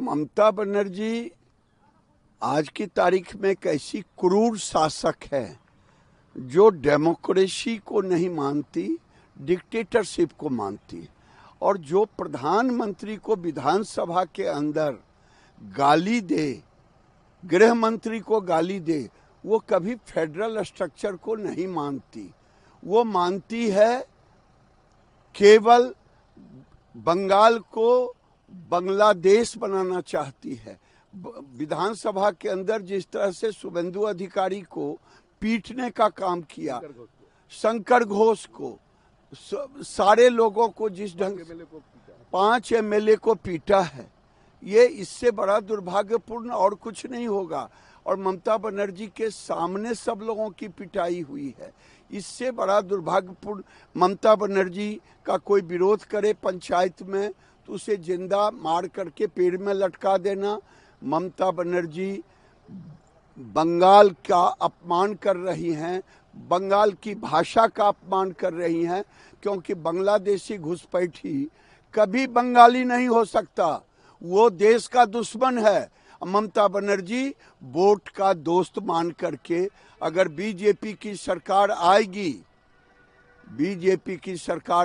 ममता बनर्जी आज की तारीख में एक ऐसी क्रूर शासक है जो डेमोक्रेसी को नहीं मानती, डिक्टेटरशिप को मानती, और जो प्रधानमंत्री को विधानसभा के अंदर गाली दे, गृह मंत्री को गाली दे, वो कभी फेडरल स्ट्रक्चर को नहीं मानती। वो मानती है केवल बंगाल को बांग्लादेश बनाना चाहती है। विधानसभा के अंदर जिस तरह से शुभेंदु अधिकारी को पीटने का काम किया, शंकर घोष को, सारे लोगों को जिस ढंग से 5 एमएलए को पीटा है, ये इससे बड़ा दुर्भाग्यपूर्ण और कुछ नहीं होगा। और ममता बनर्जी के सामने सब लोगों की पिटाई हुई है, इससे बड़ा दुर्भाग्यपूर्ण। ममता बनर्जी का कोई विरोध करे पंचायत में तो उसे जिंदा मार करके पेड़ में लटका देना। ममता बनर्जी बंगाल का अपमान कर रही हैं, बंगाल की भाषा का अपमान कर रही हैं, क्योंकि बांग्लादेशी घुसपैठी कभी बंगाली नहीं हो सकता, वो देश का दुश्मन है। ममता बनर्जी वोट का दोस्त मान करके अगर बीजेपी की सरकार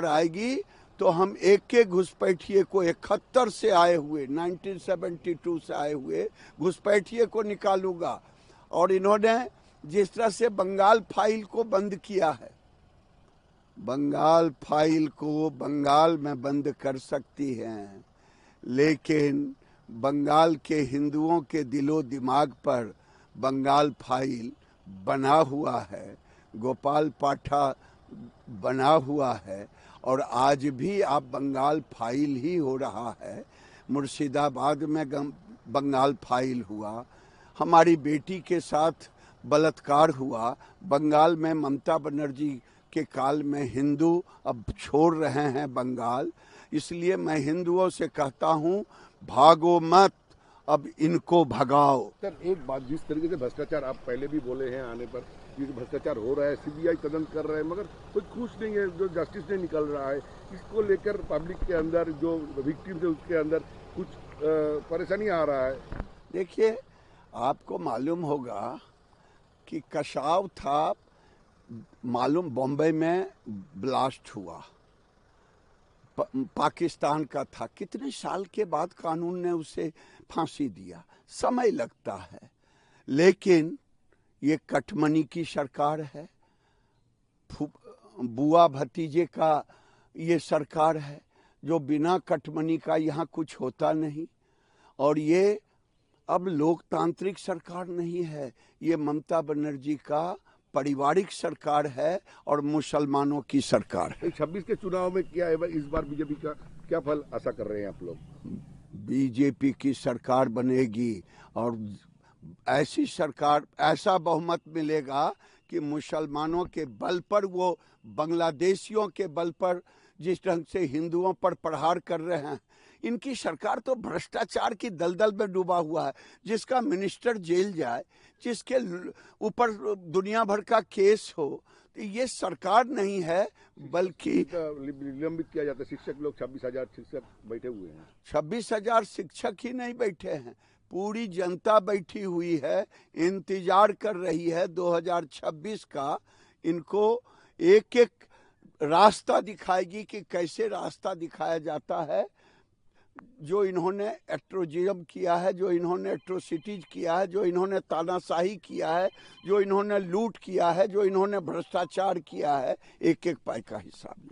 आएगी तो हम एक घुसपैठिए को 71 से आए हुए 1972 से आए हुए घुसपैठिए को निकालूंगा। और इन्होंने जिस तरह से बंगाल फाइल को बंद किया है, बंगाल फाइल को बंगाल में बंद कर सकती हैं, लेकिन बंगाल के हिंदुओं के दिलो दिमाग पर बंगाल फाइल बना हुआ है, गोपाल पाठा बना हुआ है, और आज भी आप बंगाल फाइल ही हो रहा है। मुर्शिदाबाद में बंगाल फाइल हुआ, हमारी बेटी के साथ बलात्कार हुआ, बंगाल में ममता बनर्जी के काल में हिंदू अब छोड़ रहे हैं बंगाल। इसलिए मैं हिंदुओं से कहता हूं, भागो मत, अब इनको भगाओ। सर एक बात, जिस तरीके से भ्रष्टाचार आप पहले भी बोले हैं आने पर, ये भ्रष्टाचार हो रहा है, सीबीआई तदंत कर रहा है, मगर कोई खुश नहीं है, जो जस्टिस नहीं निकल रहा है, इसको लेकर पब्लिक के अंदर, जो विक्टिम्स है उसके अंदर कुछ परेशानी आ रहा है। देखिए, आपको मालूम होगा कि कसाव था, मालूम बॉम्बे में ब्लास्ट हुआ, पाकिस्तान का था, कितने साल के बाद कानून ने उसे फांसी दिया, समय लगता है। लेकिन ये कटमनी की सरकार है, बुआ भतीजे का ये सरकार है, जो बिना कटमनी का यहाँ कुछ होता नहीं। और ये अब लोकतांत्रिक सरकार नहीं है, ये ममता बनर्जी का पारिवारिक सरकार है और मुसलमानों की सरकार है। 26 के चुनाव में क्या है इस बार बीजेपी का क्या फल आशा कर रहे हैं आप लोग? बीजेपी की सरकार बनेगी और ऐसी सरकार, ऐसा बहुमत मिलेगा कि मुसलमानों के बल पर, वो बांग्लादेशियों के बल पर जिस ढंग से हिंदुओं पर प्रहार कर रहे हैं, इनकी सरकार तो भ्रष्टाचार की दलदल में डूबा हुआ है। जिसका मिनिस्टर जेल जाए, जिसके ऊपर दुनिया भर का केस हो, तो ये सरकार नहीं है, बल्कि निलंबित किया जाता है। शिक्षक लोग 26,000 शिक्षक बैठे हुए हैं। 26,000 शिक्षक ही नहीं बैठे हैं, पूरी जनता बैठी हुई है, इंतजार कर रही है 2026 का। इनको एक एक रास्ता दिखाएगी कि कैसे रास्ता दिखाया जाता है। जो इन्होंने एट्रोजिज्म किया है, जो इन्होंने एट्रोसिटीज किया है, जो इन्होंने तानाशाही किया है, जो इन्होंने लूट किया है, जो इन्होंने भ्रष्टाचार किया है, एक एक पाई का हिसाब